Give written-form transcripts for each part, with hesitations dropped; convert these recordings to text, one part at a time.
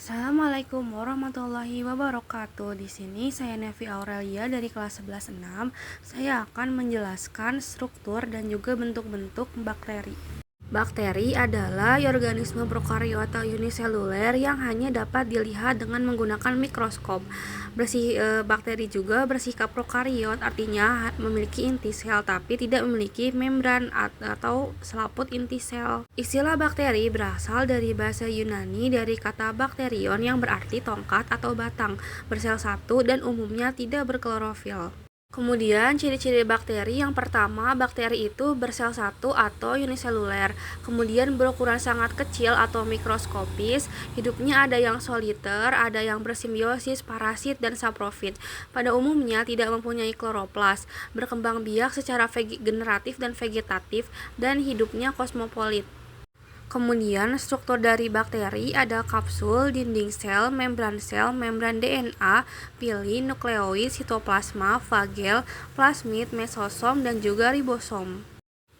Assalamualaikum warahmatullahi wabarakatuh. Di sini saya Nevi Aurelia dari kelas 11-6. Saya akan menjelaskan struktur dan juga bentuk-bentuk bakteri. Bakteri adalah organisme prokariota uniseluler yang hanya dapat dilihat dengan menggunakan mikroskop. Bakteri juga bersikap prokariot, artinya memiliki inti sel tapi tidak memiliki membran atau selaput inti sel. Istilah bakteri berasal dari bahasa Yunani dari kata bakterion yang berarti tongkat atau batang, bersel satu dan umumnya tidak berklorofil. Kemudian ciri-ciri bakteri yang pertama, bakteri itu bersel satu atau uniseluler, kemudian berukuran sangat kecil atau mikroskopis, hidupnya ada yang soliter, ada yang bersimbiosis, parasit, dan saprofit. Pada umumnya tidak mempunyai kloroplas, berkembang biak secara generatif dan vegetatif, dan hidupnya kosmopolit. Kemudian struktur dari bakteri ada kapsul, dinding sel, membran DNA, pili, nukleoid, sitoplasma, fagel, plasmid, mesosom, dan juga ribosom.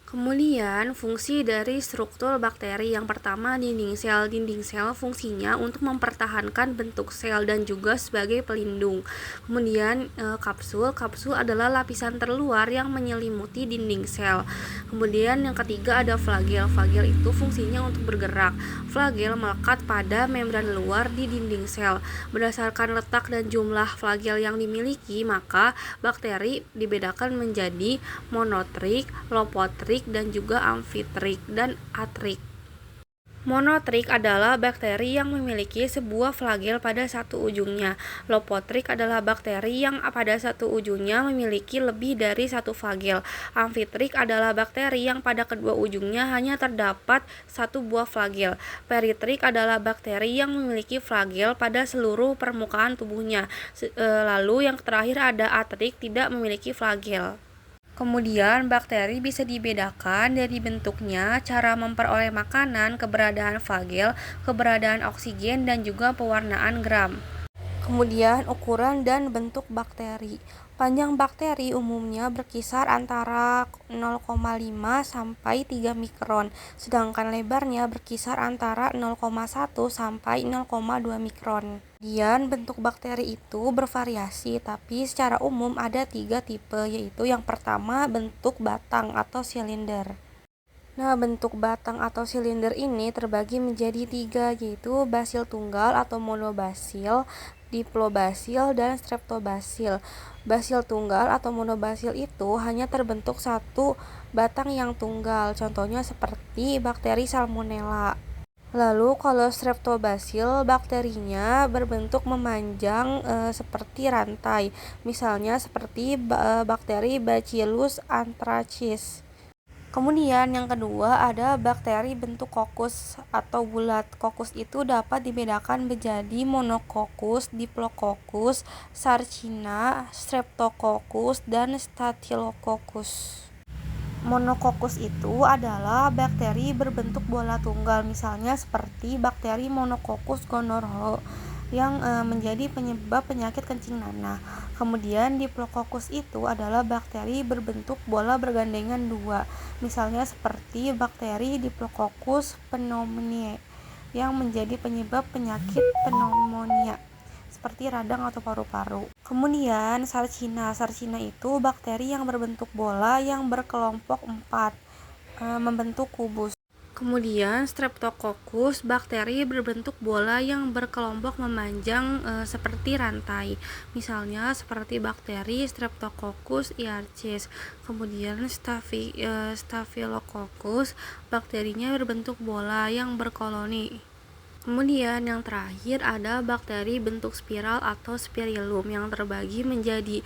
Kemudian, fungsi dari struktur bakteri yang pertama dinding sel. Dinding sel fungsinya untuk mempertahankan bentuk sel dan juga sebagai pelindung. Kemudian kapsul adalah lapisan terluar yang menyelimuti dinding sel. Kemudian yang ketiga ada flagel. Flagel itu fungsinya untuk bergerak. Flagel melekat pada membran luar di dinding sel. Berdasarkan letak dan jumlah flagel yang dimiliki, maka bakteri dibedakan menjadi monotrik, lopotrik, dan juga amfitrik dan atrik. Monotrik adalah bakteri yang memiliki sebuah flagel pada satu ujungnya. Lopotrik adalah bakteri yang pada satu ujungnya memiliki lebih dari satu flagel. Amfitrik adalah bakteri yang pada kedua ujungnya hanya terdapat satu buah flagel. Peritrik adalah bakteri yang memiliki flagel pada seluruh permukaan tubuhnya. Lalu yang terakhir ada atrik, tidak memiliki flagel. Kemudian, bakteri bisa dibedakan dari bentuknya, cara memperoleh makanan, keberadaan flagel, keberadaan oksigen, dan juga pewarnaan gram. Kemudian, ukuran dan bentuk bakteri. Panjang bakteri umumnya berkisar antara 0,5 sampai 3 mikron, sedangkan lebarnya berkisar antara 0,1 sampai 0,2 mikron. Kemudian bentuk bakteri itu bervariasi, tapi secara umum ada 3 tipe, yaitu yang pertama bentuk batang atau silinder. Nah, bentuk batang atau silinder ini terbagi menjadi 3, yaitu basil tunggal atau monobasil, diplobasil, dan streptobasil. Basil tunggal atau monobasil itu hanya terbentuk satu batang yang tunggal, contohnya seperti bakteri Salmonella. Lalu kalau streptobasil, bakterinya berbentuk memanjang seperti rantai, misalnya seperti bakteri Bacillus anthracis. Kemudian yang kedua ada bakteri bentuk kokus atau bulat. Kokus itu dapat dibedakan menjadi monokokus, diplococcus, sarcina, streptococcus, dan staphylococcus. Monokokus itu adalah bakteri berbentuk bola tunggal, misalnya seperti bakteri Monococcus gonorrhoeae yang menjadi penyebab penyakit kencing nanah. Kemudian diplococcus itu adalah bakteri berbentuk bola bergandengan dua, misalnya seperti bakteri Diplococcus pneumoniae yang menjadi penyebab penyakit pneumonia seperti radang atau paru-paru. Kemudian sarcina itu bakteri yang berbentuk bola yang berkelompok 4, membentuk kubus. Kemudian streptococcus, bakteri berbentuk bola yang berkelompok memanjang seperti rantai, misalnya seperti bakteri Streptococcus earchis. Kemudian staphylococcus, bakterinya berbentuk bola yang berkoloni. Kemudian yang terakhir ada bakteri bentuk spiral atau spirillum yang terbagi menjadi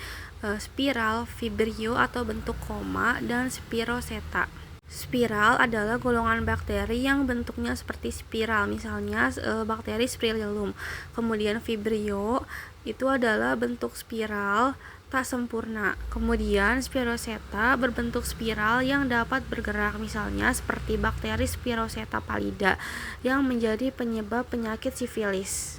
spiral, vibrio atau bentuk koma, dan spiroseta. Spiral adalah golongan bakteri yang bentuknya seperti spiral, misalnya bakteri spirillum. Kemudian vibrio itu adalah bentuk spiral tak sempurna. Kemudian spiroseta berbentuk spiral yang dapat bergerak, misalnya seperti bakteri Spiroseta pallida yang menjadi penyebab penyakit sifilis.